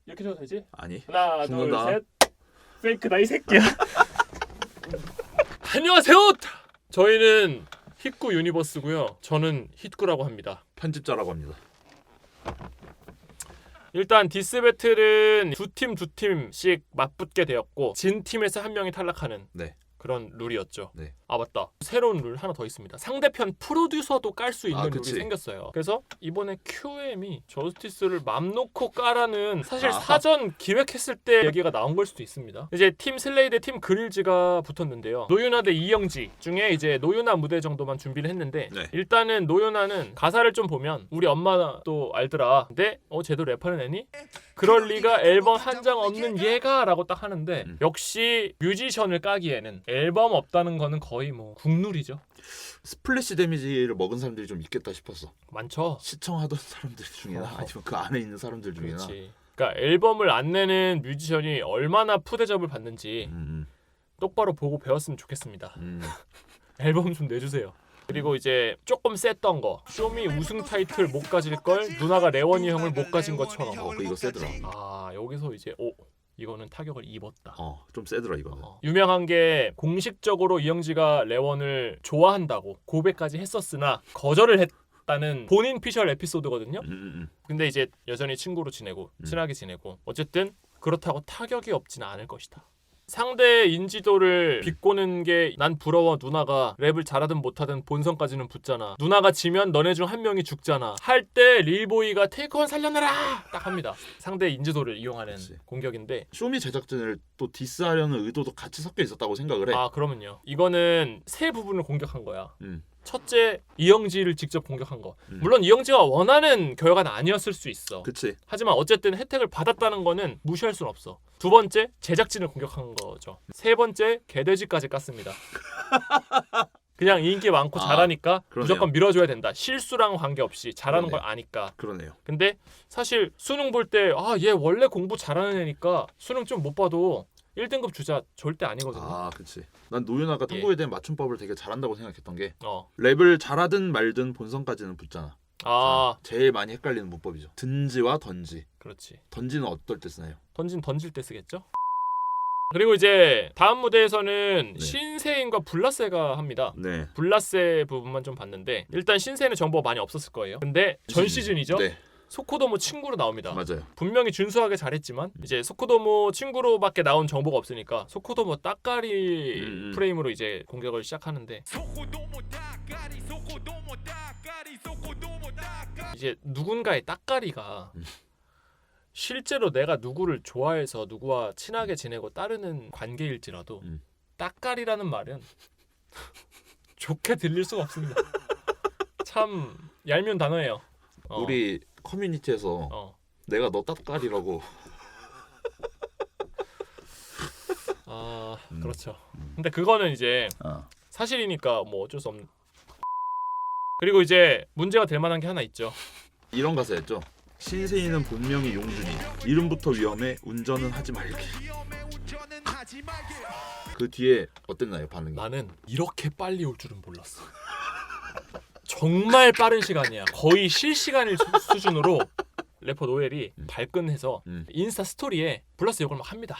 이렇게 줘도 되지? 아니. 하나 죽는다. 둘 셋. 페이크다 이 새끼야. 안녕하세요. 저희는 hit구 유니버스고요. 저는 hit구라고 합니다. 편집자라고 합니다. 일단 디스 배틀은 두 팀씩 맞붙게 되었고 진 팀에서 한 명이 탈락하는 네. 그런 룰이었죠. 네. 아 맞다. 새로운 룰 하나 더 있습니다. 상대편 프로듀서도 깔 수 있는 룰이 그치. 생겼어요. 그래서 이번에 QM이 저스티스를 맘 놓고 까라는 사실 아하. 사전 기획했을 때 얘기가 나온 걸 수도 있습니다. 이제 팀 슬레이 대 팀 그릴즈가 붙었는데요. 노유나 대 이영지 중에 이제 노유나 무대 정도만 준비를 했는데 네. 일단은 노유나는 가사를 좀 보면 우리 엄마도 알더라. 근데 쟤도 래퍼는 애니? 그럴 리가 앨범 한 장 없는 얘가 라고 딱 하는데 역시 뮤지션을 까기에는 앨범 없다는 거는 거의 뭐 국룰이죠. 스플래시 데미지를 먹은 사람들이 좀 있겠다 싶었어. 많죠. 시청하던 사람들 중이나 아니면 그 안에 있는 사람들 중이나. 그렇지. 그러니까 앨범을 안 내는 뮤지션이 얼마나 푸대접을 받는지 똑바로 보고 배웠으면 좋겠습니다. 앨범 좀 내주세요. 그리고 이제 조금 셌던 거 쇼미 우승 타이틀 못 가질 걸 누나가 레원이 형을 못 가진 것처럼. 이거 세더라. 아 여기서 이제 이거는 타격을 입었다. 좀 세더라 이거는. 유명한 게 공식적으로 이영지가 레원을 좋아한다고 고백까지 했었으나 거절을 했다는 본인 피셜 에피소드거든요. 근데 이제 여전히 친구로 지내고 친하게 지내고 어쨌든 그렇다고 타격이 없지는 않을 것이다. 상대 인지도를 비꼬는 게 난 부러워. 누나가 랩을 잘하든 못하든 본선까지는 붙잖아. 누나가 지면 너네 중 한 명이 죽잖아. 할 때 릴보이가 테이크원 살려내라 딱 합니다. 상대 인지도를 이용하는 공격인데 쇼미 제작진을 또 디스하려는 의도도 같이 섞여 있었다고 생각을 해. 그러면요. 이거는 세 부분을 공격한 거야. 음. 첫째, 이영지를 직접 공격한 거. 물론 이영지가 원하는 결과는 아니었을 수 있어. 그치. 하지만 어쨌든 혜택을 받았다는 거는 무시할 수는 없어. 두 번째, 제작진을 공격한 거죠. 세 번째, 개돼지까지 깠습니다. 그냥 인기 많고 잘하니까 그러네요. 무조건 밀어줘야 된다. 실수랑 관계없이 잘하는 그러네요. 걸 아니까. 그러네요. 근데 사실 수능 볼 때 얘 원래 공부 잘하는 애니까 수능 좀 못 봐도 1등급 주자 절대 아니거든요. 그치. 난 노유나가 탐구에 대한 맞춤법을 되게 잘한다고 생각했던 게 랩을 잘하든 말든 본선까지는 붙잖아. 제일 많이 헷갈리는 문법이죠. 든지와 던지. 그렇지. 던지는 어떨 때 쓰나요? 던질 때 쓰겠죠. 그리고 이제 다음 무대에서는 네. 신세인과 블라세가 합니다. 네. 블라세 부분만 좀 봤는데 일단 신세인의 정보가 많이 없었을 거예요. 근데 전 시즌이죠. 네. 소코도모 친구로 나옵니다. 맞아요. 분명히 준수하게 잘했지만 이제 소코도모 친구로밖에 나온 정보가 없으니까 소코도모 따까리 프레임으로 이제 공격을 시작하는데 이제 누군가의 따까리가 실제로 내가 누구를 좋아해서 누구와 친하게 지내고 따르는 관계일지라도 따까리라는 말은 좋게 들릴 수가 없습니다. 참 얄미운 단어예요. 우리 커뮤니티에서 내가 너 따까리라고. 그렇죠. 근데 그거는 이제 사실이니까 뭐 어쩔 수 없는. 그리고 이제 문제가 될 만한 게 하나 있죠. 이런 가사였죠. 신세인은 본명이 용준이. 이름부터 위험해. 운전은 하지 말게. 그 뒤에 어땠나요 반응이? 나는 이렇게 빨리 올 줄은 몰랐어. 정말 빠른 시간이야. 거의 실시간일 수준으로 래퍼 노엘이 발끈해서 인스타 스토리에 블라스 욕을 막 합니다.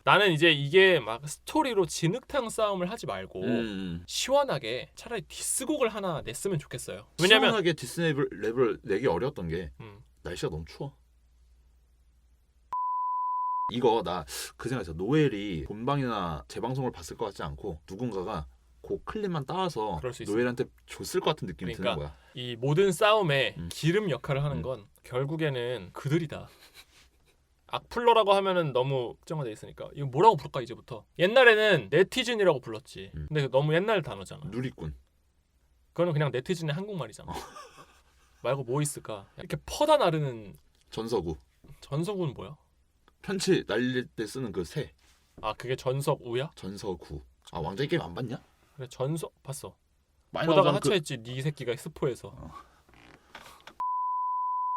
나는 이제 이게 막 스토리로 진흙탕 싸움을 하지 말고 시원하게 차라리 디스곡을 하나 냈으면 좋겠어요. 왜냐면 시원하게 디스 랩을 내기 어려웠던 게 날씨가 너무 추워. 이거 나 그 생각했어. 노엘이 본방이나 재방송을 봤을 것 같지 않고 누군가가 그 클립만 따와서 노엘한테 줬을 것 같은 느낌이 드는 거야. 이 모든 싸움에 기름 역할을 하는 건 결국에는 그들이다. 악플러라고 하면은 너무 특정화돼 있으니까 이거 뭐라고 부를까 이제부터. 옛날에는 네티즌이라고 불렀지. 근데 너무 옛날 단어잖아. 누리꾼. 그거는 그냥 네티즌의 한국말이잖아. 말고 뭐 있을까? 이렇게 퍼다 나르는 전서구. 전서구는 뭐야? 편지 날릴 때 쓰는 그 새. 그게 전석우야? 전서구. 왕좌의 게임 안 봤냐? 그래 봤어. 많이 보다가 하차했지. 네 새끼가 스포해서.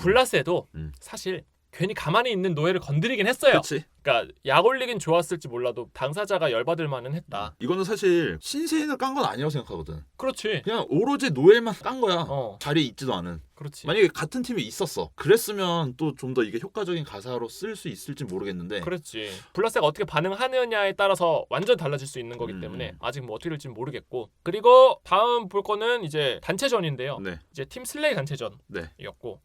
블라세도 사실 괜히 가만히 있는 노예를 건드리긴 했어요. 그치? 그러니까 약 올리긴 좋았을지 몰라도 당사자가 열받을 만은 했다. 이거는 사실 신세인을 깐 건 아니라고 생각하거든. 그렇지. 그냥 오로지 노엘만 깐 거야. 어. 자리에 있지도 않은. 그렇지. 만약에 같은 팀에 있었어. 그랬으면 또 좀 더 이게 효과적인 가사로 쓸 수 있을지 모르겠는데. 그렇지. 블라스가 어떻게 반응하느냐에 따라서 완전 달라질 수 있는 거기 때문에 아직 뭐 어떻게 될지 모르겠고. 그리고 다음 볼 거는 이제 단체전인데요. 네. 이제 팀 슬레이 단체전이었고 네.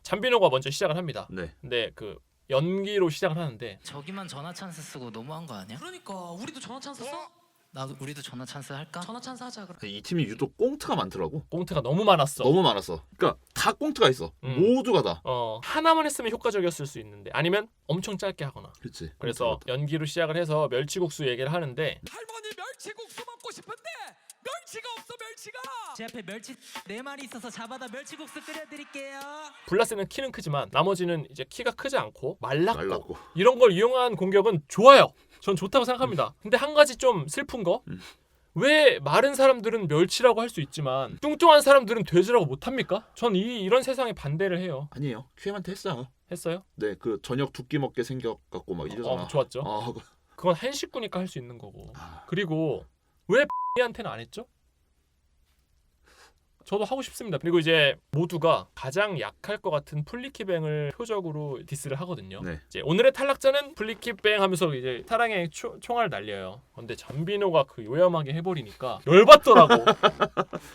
잠비노가 먼저 시작을 합니다. 네. 근데 그 연기로 시작을 하는데 저기만 전화 찬스 쓰고 너무한 거 아니야? 그러니까 우리도 전화 찬스 써? 나도 우리도 전화 찬스 할까? 전화 찬스 하자 그럼. 이 팀이 유독 꽁트가 많더라고. 꽁트가 너무 많았어. 너무 많았어. 그러니까 다 꽁트가 있어. 모두가 다. 하나만 했으면 효과적이었을 수 있는데 아니면 엄청 짧게 하거나. 그렇지. 그래서 연기로 시작을 해서 멸치국수 얘기를 하는데 할머니 멸치국수 먹고 싶은데 멸치가 없어 멸치가. 제 앞에 멸치 4마리 있어서 잡아다 멸치국수 끓여드릴게요. 블라스는 키는 크지만 나머지는 이제 키가 크지 않고 말랐고 말랐고. 이런 걸 이용한 공격은 좋아요. 전 좋다고 생각합니다. 근데 한 가지 좀 슬픈 거. 왜 마른 사람들은 멸치라고 할 수 있지만 뚱뚱한 사람들은 돼지라고 못합니까? 전 이런 세상에 반대를 해요. 아니에요. QM한테 했어요. 했어요? 네, 그 저녁 두 끼 먹게 생겨갖고 막 이러잖아. 좋았죠. 그건 한식구니까 할 수 있는 거고. 그리고 왜 X한테는 안 했죠? 저도 하고 싶습니다. 그리고 이제 모두가 가장 약할 것 같은 플리키뱅을 표적으로 디스를 하거든요. 네. 이제 오늘의 탈락자는 플리키뱅 하면서 이제 사랑의 총알을 날려요. 근데 잠비노가 그 요염하게 해버리니까 열받더라고.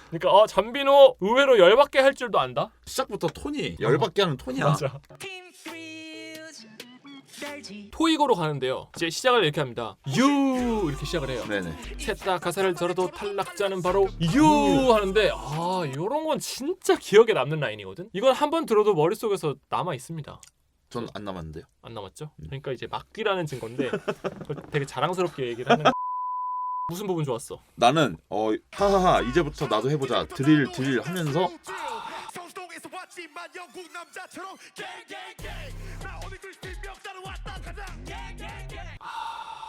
그러니까 잠비노 의외로 열받게 할 줄도 안다. 시작부터 톤이 열받게 하는 톤이야. 맞아. 토익으로 가는데요. 이제 시작을 이렇게 합니다. 유 이렇게 시작을 해요. 네네. 셋 다 가사를 들어도 탈락자는 바로 유 하는데 이런 건 진짜 기억에 남는 라인이거든. 이건 한 번 들어도 머릿속에서 남아 있습니다. 전 안 남았는데요. 안 남았죠? 그러니까 이제 막귀라는 증거인데 되게 자랑스럽게 얘기를 하는. 무슨 부분 좋았어? 나는 하하하 이제부터 나도 해보자 드릴 하면서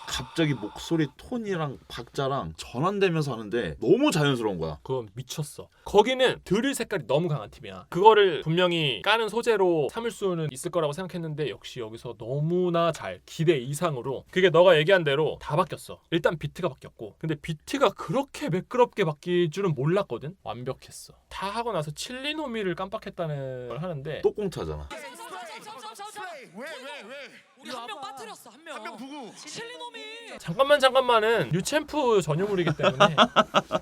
갑자기 목소리 톤이랑 박자랑 전환되면서 하는데 너무 자연스러운 거야. 그건 미쳤어. 거기는 드릴 색깔이 너무 강한 팀이야. 그거를 분명히 까는 소재로 삼을 수는 있을 거라고 생각했는데 역시 여기서 너무나 잘 기대 이상으로 그게 너가 얘기한 대로 다 바뀌었어. 일단 비트가 바뀌었고 근데 비트가 그렇게 매끄럽게 바뀔 줄은 몰랐거든. 완벽했어. 다 하고 나서 칠리노미를 깜빡했다는 걸 하는데 또 꽁트하잖아. 왜? 우리 한 명 빠뜨렸어 한 명. 한 명 누구? 칠리놈이. 잠깐만은 유챔프 전유물이기 때문에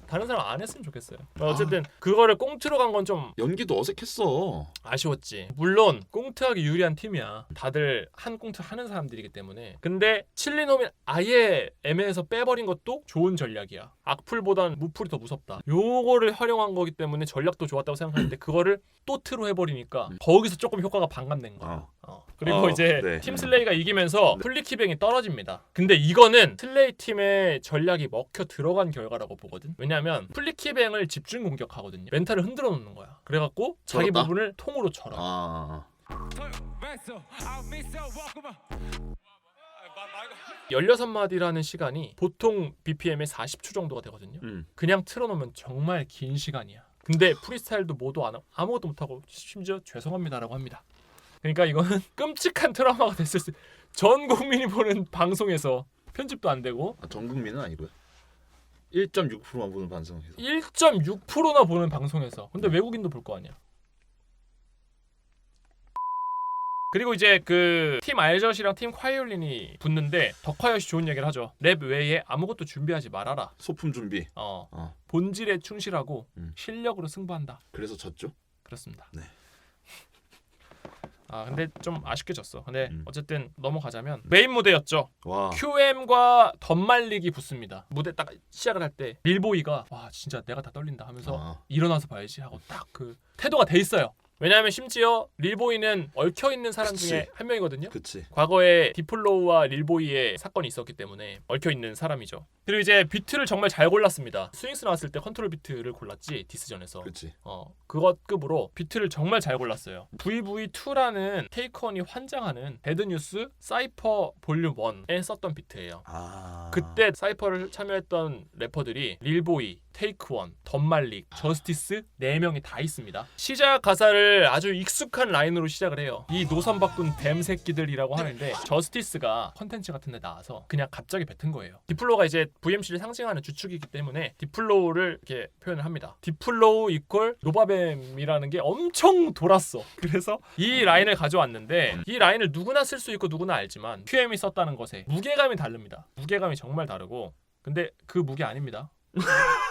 다른 사람 안 했으면 좋겠어요. 어쨌든 그거를 꽁트로 간 건 좀 연기도 어색했어. 아쉬웠지. 물론 꽁트하기 유리한 팀이야. 다들 한 꽁트 하는 사람들이기 때문에. 근데 칠리놈이 아예 애매해서 빼버린 것도 좋은 전략이야. 악플보단 무플이 더 무섭다. 요거를 활용한 거기 때문에 전략도 좋았다고 생각하는데 그거를 또 트로 해버리니까 거기서 조금 효과가 반감된 거야. 그리고 이제 네. 팀 슬레이가 이기면서 플리키뱅이 떨어집니다. 근데 이거는 슬레이 팀의 전략이 먹혀 들어간 결과라고 보거든. 왜냐하면 플리키뱅을 집중 공격하거든요. 멘탈을 흔들어 놓는 거야. 그래갖고 자기 절었다? 부분을 통으로 절어. 16마디라는 시간이 보통 BPM의 40초 정도가 되거든요. 그냥 틀어놓으면 정말 긴 시간이야. 근데 프리스타일도 모두 아무것도 못하고 심지어 죄송합니다라고 합니다. 그러니까 이거는 끔찍한 트라우마가 됐을 수. 전 국민이 보는 방송에서 편집도 안 되고. 전 국민은 아니고요. 1.6%만 보는 방송에서. 1.6%나 보는 방송에서. 근데 외국인도 볼 거 아니야. 그리고 이제 그 팀 알젖이랑 팀 콰이올린이 붙는데 더 콰이엇이 좋은 얘기를 하죠. 랩 외에 아무것도 준비하지 말아라. 소품 준비. 본질에 충실하고 실력으로 승부한다. 그래서 졌죠? 그렇습니다. 네. 근데 좀 아쉽게 졌어. 근데 어쨌든 넘어가자면 메인 무대였죠. 와. QM과 덧말리기 붙습니다. 무대 딱 시작을 할 때 릴보이가 와 진짜 내가 다 떨린다 하면서 일어나서 봐야지 하고 딱 그 태도가 돼 있어요. 왜냐하면 심지어 릴보이는 얽혀있는 사람 중에 한 명이거든요. 그치. 과거에 디플로우와 릴보이의 사건이 있었기 때문에 얽혀있는 사람이죠. 그리고 이제 비트를 정말 잘 골랐습니다. 스윙스 나왔을 때 컨트롤 비트를 골랐지 디스전에서. 그치. 그것급으로 비트를 정말 잘 골랐어요. VV2라는 테이크원이 환장하는 배드뉴스 사이퍼 볼륨 1에 썼던 비트예요. 그때 사이퍼를 참여했던 래퍼들이 릴보이, 테이크 원, 덤말릭, 저스티스 4명이 다 있습니다. 시작 가사를 아주 익숙한 라인으로 시작을 해요. 이 노선 바꾼 뱀 새끼들이라고 하는데 저스티스가 컨텐츠 같은 데 나와서 그냥 갑자기 뱉은 거예요. 디플로우가 이제 VMC를 상징하는 주축이기 때문에 디플로우를 이렇게 표현을 합니다. 디플로우 이퀄 노바뱀이라는 게 엄청 돌았어. 그래서 이 라인을 가져왔는데 이 라인을 누구나 쓸 수 있고 누구나 알지만 QM이 썼다는 것에 무게감이 다릅니다. 무게감이 정말 다르고 근데 그 무게 아닙니다.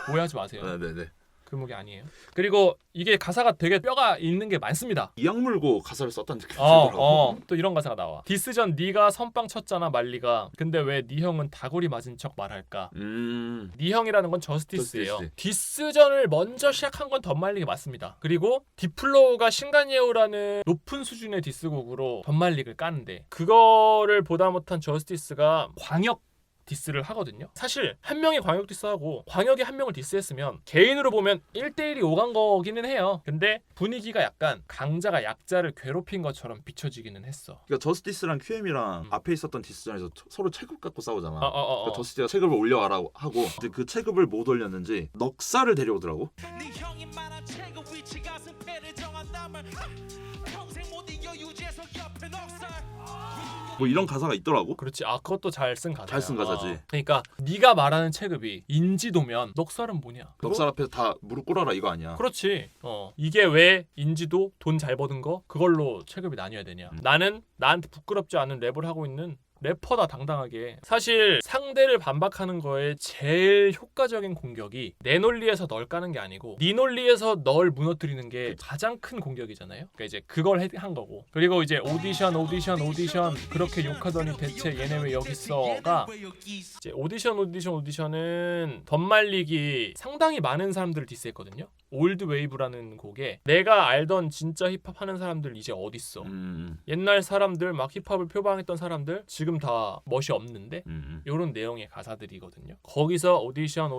오해하지 마세요. 네네네. 그 무게 아니에요. 그리고 이게 가사가 되게 뼈가 있는 게 많습니다. 이악 물고 가사를 썼다는 느낌이 들더라고. 또 이런 가사가 나와. 디스전 네가 선빵 쳤잖아 말리가. 근데 왜 네 형은 다구리 맞은 척 말할까? 네 형이라는 건 저스티스예요. 저스티스. 디스전을 먼저 시작한 건 덤말릭이 맞습니다. 그리고 디플로우가 신간예우라는 높은 수준의 디스곡으로 덤말릭을 까는데 그거를 보다 못한 저스티스가 광역 디스를 하거든요. 사실 한 명이 광역 디스하고 광역이 한 명을 디스했으면 개인으로 보면 1대1이 오간 거기는 해요. 근데 분위기가 약간 강자가 약자를 괴롭힌 것처럼 비춰지기는 했어. 그러니까 저스티스랑 QM이랑 앞에 있었던 디스전에서 서로 체급 갖고 싸우잖아. 그러니까 저스티스가 체급을 올려와라고 하고 근데 그 체급을 못 올렸는지 넉살을 데려오더라고. 네 형이 말한 체급 위치 가슴 패를 정한 남을 평생 못 이겨 유재석 옆에 넉살. 뭐 이런 가사가 있더라고. 그렇지. 그것도 잘 쓴 가사야. 잘 쓴 가사지. 그러니까 네가 말하는 체급이 인지도면 넉살은 뭐냐? 넉살 앞에서 다 무릎 꿇어라 이거 아니야. 그렇지. 이게 왜 인지도, 돈 잘 버는 거 그걸로 체급이 나뉘어야 되냐? 나는 나한테 부끄럽지 않은 랩을 하고 있는 래퍼다 당당하게. 사실 상대를 반박하는 거에 제일 효과적인 공격이 내 논리에서 널 까는 게 아니고 네 논리에서 널 무너뜨리는 게 가장 큰 공격이잖아요. 그러니까 이제 그걸 한 거고. 그리고 이제 오디션 그렇게 욕하더니 대체 얘네 왜 여기 있어가 이제 오디션은 덤말릭이 상당히 많은 사람들을 디스했거든요. 올드 웨이브라는 곡에 내가 알던 진짜 힙합 하는 사람들 이제 어딨어. 옛날 사람들 막 힙합을 표방했던 사람들 지금 다 멋이 없는데 이런 내용의 가사들이거든요. 거기서 오디션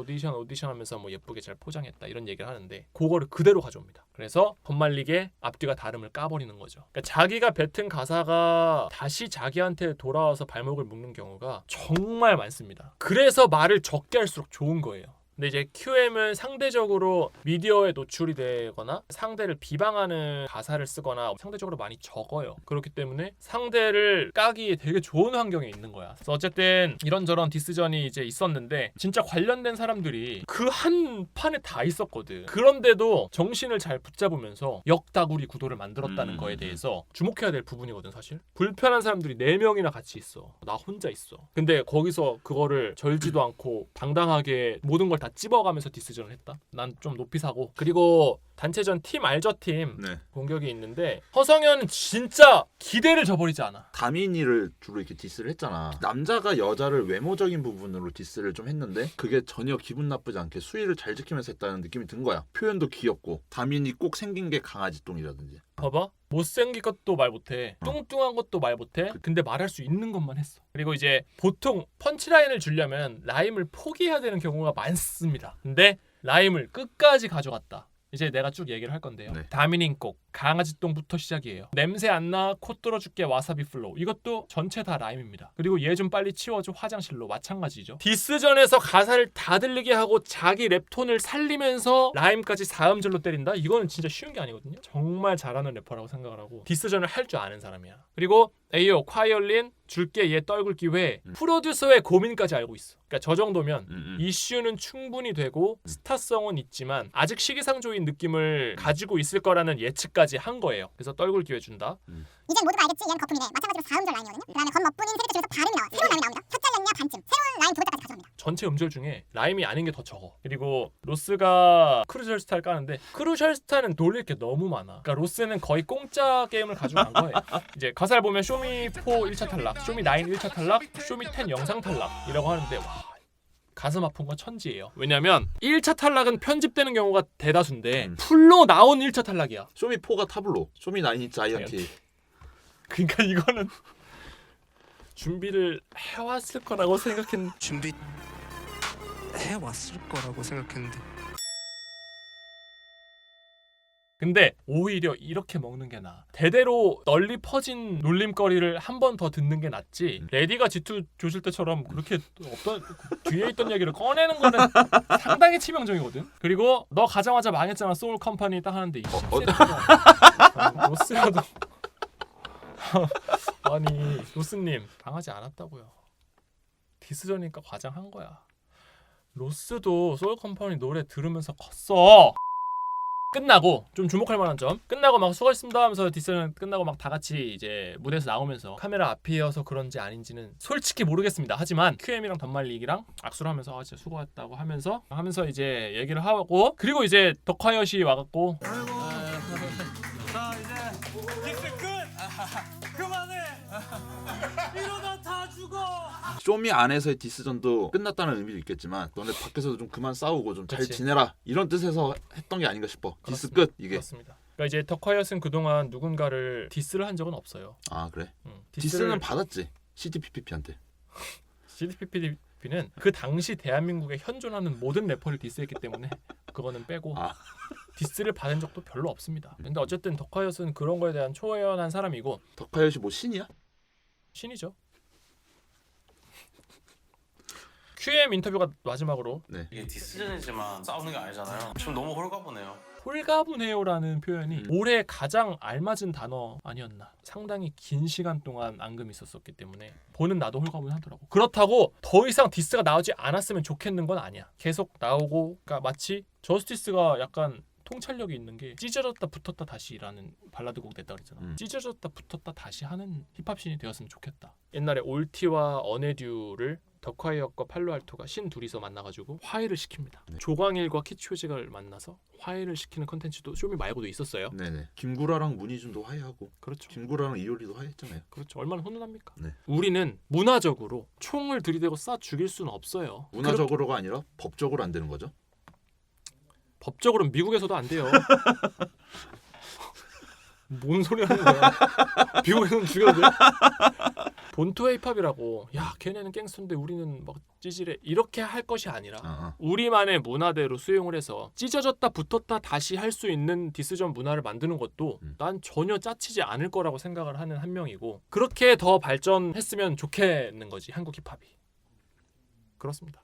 하면서 뭐 예쁘게 잘 포장했다 이런 얘기를 하는데 그거를 그대로 가져옵니다. 그래서 덤말릭의 앞뒤가 다름을 까버리는 거죠. 그러니까 자기가 뱉은 가사가 다시 자기한테 돌아와서 발목을 묶는 경우가 정말 많습니다. 그래서 말을 적게 할수록 좋은 거예요. 근데 이제 QM은 상대적으로 미디어에 노출이 되거나 상대를 비방하는 가사를 쓰거나 상대적으로 많이 적어요. 그렇기 때문에 상대를 까기에 되게 좋은 환경에 있는 거야. 그래서 어쨌든 이런저런 디스전이 이제 있었는데 진짜 관련된 사람들이 그 한 판에 다 있었거든. 그런데도 정신을 잘 붙잡으면서 역다구리 구도를 만들었다는 거에 대해서 주목해야 될 부분이거든 사실. 불편한 사람들이 4명이나 같이 있어. 나 혼자 있어. 근데 거기서 그거를 절지도 않고 당당하게 모든 걸 다 찝어가면서 디스전을 했다. 난 좀 높이 사고. 그리고 단체전 팀 알죠 팀 네. 공격이 있는데 허성현은 진짜 기대를 저버리지 않아. 다민이를 주로 이렇게 디스를 했잖아. 남자가 여자를 외모적인 부분으로 디스를 좀 했는데 그게 전혀 기분 나쁘지 않게 수위를 잘 지키면서 했다는 느낌이 든 거야. 표현도 귀엽고 다민이 꼭 생긴 게 강아지 똥이라든지. 봐봐. 못생긴 것도 말 못해. 뚱뚱한 것도 말 못해. 근데 말할 수 있는 것만 했어. 그리고 이제 보통 펀치라인을 주려면 라임을 포기해야 되는 경우가 많습니다. 근데 라임을 끝까지 가져갔다. 이제 내가 쭉 얘기를 할 건데요. 네. 다민인 곡 강아지똥부터 시작이에요. 냄새 안 나 코 뚫어줄게 와사비 플로우. 이것도 전체 다 라임입니다. 그리고 얘 좀 빨리 치워줘 화장실로 마찬가지죠. 디스전에서 가사를 다 들리게 하고 자기 랩톤을 살리면서 라임까지 4음절로 때린다? 이거는 진짜 쉬운 게 아니거든요. 정말 잘하는 래퍼라고 생각을 하고 디스전을 할 줄 아는 사람이야. 그리고 에이요 콰이올린 줄게 얘 떨굴 기회 프로듀서의 고민까지 알고 있어. 그러니까 저 정도면 이슈는 충분히 되고 스타성은 있지만 아직 시기상조인 느낌을 가지고 있을 거라는 예측까지 한 거예요. 그래서 떨굴 기회 준다. 이젠 모두가 알겠지? 얘는 거품이네. 마찬가지로 4음절 라인이거든요. 그 다음에 건머뿐인 세대 쪽에서 발음이 나와. 새로운 라임이 나옵니다. 혀잘렸냐 반쯤. 새로운 라임 두 글자까지 가져옵니다. 전체 음절 중에 라임이 아닌 게 더 적어. 그리고 로스가 크루셜 스타를 까는데 크루셜 스타는 돌릴 게 너무 많아. 그러니까 로스는 거의 공짜 게임을 가져간 거예요. 이제 가사를 보면 쇼미 4 1차 탈락, 쇼미 9 1차 탈락, 쇼미 10 영상 탈락이라고 하는데 와 가슴 아픈 건 천지예요. 왜냐면 1차 탈락은 편집되는 경우가 대다수인데 풀로 나온 1차 탈락이야. 쇼미 4가 타블로, 쇼미 9이 자이언티. 그러니까 이거는 준비를 해왔을 거라고 생각했는데 준비 해왔을 거라고 생각했는데 근데 오히려 이렇게 먹는 게 나아. 대대로 널리 퍼진 놀림거리를 한 번 더 듣는 게 낫지. 레디가 G2 조실 때처럼 그렇게 없던 뒤에 있던 얘기를 꺼내는 거는 상당히 치명적이거든. 그리고 너 가자마자 망했잖아. 소울 컴퍼니 딱 하는데 이 새끼가 로스라도 아니 로스님 당하지 않았다고요. 디스전이니까 과장한 거야. 로스도 소울 컴퍼니 노래 들으면서 컸어. 끝나고 좀 주목할 만한 점, 끝나고 막 수고했습니다 하면서 디스는 끝나고 막 다 같이 이제 무대에서 나오면서 카메라 앞이어서 그런지 아닌지는 솔직히 모르겠습니다. 하지만 QM이랑 덤말릭이랑 악수를 하면서 진짜 수고했다고 하면서 이제 얘기를 하고, 그리고 이제 덕화여시 와갖고 자 이제 디스 끝. 그만해. 이러다 다 죽어. 쇼미 안에서의 디스전도 끝났다는 의미도 있겠지만 너네 밖에서도 좀 그만 싸우고 좀 잘 그치. 지내라 이런 뜻에서 했던 게 아닌가 싶어. 디스 그렇습니다. 끝 이게. 그렇습니다. 그러니까 이제 덕화여스는 그동안 누군가를 디스를 한 적은 없어요. 아 그래? 디스를- 디스는 받았지. CDPPP한테. CDPP는 그 당시 대한민국에 현존하는 모든 래퍼를 디스했기 때문에 그거는 빼고 아. 디스를 받은 적도 별로 없습니다. 근데 어쨌든 덕화여스는 그런 거에 대한 초연한 사람이고 덕화여시 뭐 신이야? 신이죠. QM 인터뷰가 마지막으로 이게 디스전이지만 싸우는 게 아니잖아요. 지금 너무 홀가분해요. 홀가분해요라는 표현이 올해 가장 알맞은 단어 아니었나. 상당히 긴 시간 동안 앙금이 있었었기 때문에 보는 나도 홀가분하더라고. 그렇다고 더 이상 디스가 나오지 않았으면 좋겠는 건 아니야. 계속 나오고, 그러니까 마치 저스티스가 약간 통찰력이 있는 게 찢어졌다 붙었다 다시라는 발라드곡 냈다 그랬잖아. 찢어졌다 붙었다 다시 하는 힙합씬이 되었으면 좋겠다. 옛날에 올티와 어네듀를 덕화이엇과 팔로알토가 신 둘이서 만나가지고 화해를 시킵니다. 조광일과 키치오직을 만나서 화해를 시키는 컨텐츠도 쇼미 말고도 있었어요. 네네. 김구라랑 문희준도 화해하고. 그렇죠. 김구라랑 이효리도 화해했잖아요. 그렇죠. 얼마나 훈훈합니까? 네. 우리는 문화적으로 총을 들이대고 쏴 죽일 수는 없어요. 문화적으로가 아니라 법적으로 안 되는 거죠? 법적으로는 미국에서도 안 돼요. 뭔 소리 하는 거야? 미국에서는 죽여도 돼? 본토 힙합이라고. 야, 걔네는 갱스터인데 우리는 막 찌질해. 이렇게 할 것이 아니라 우리만의 문화대로 수용을 해서 찢어졌다 붙었다 다시 할 수 있는 디스전 문화를 만드는 것도 난 전혀 짜치지 않을 거라고 생각을 하는 한 명이고, 그렇게 더 발전했으면 좋겠는 거지 한국 힙합이. 그렇습니다.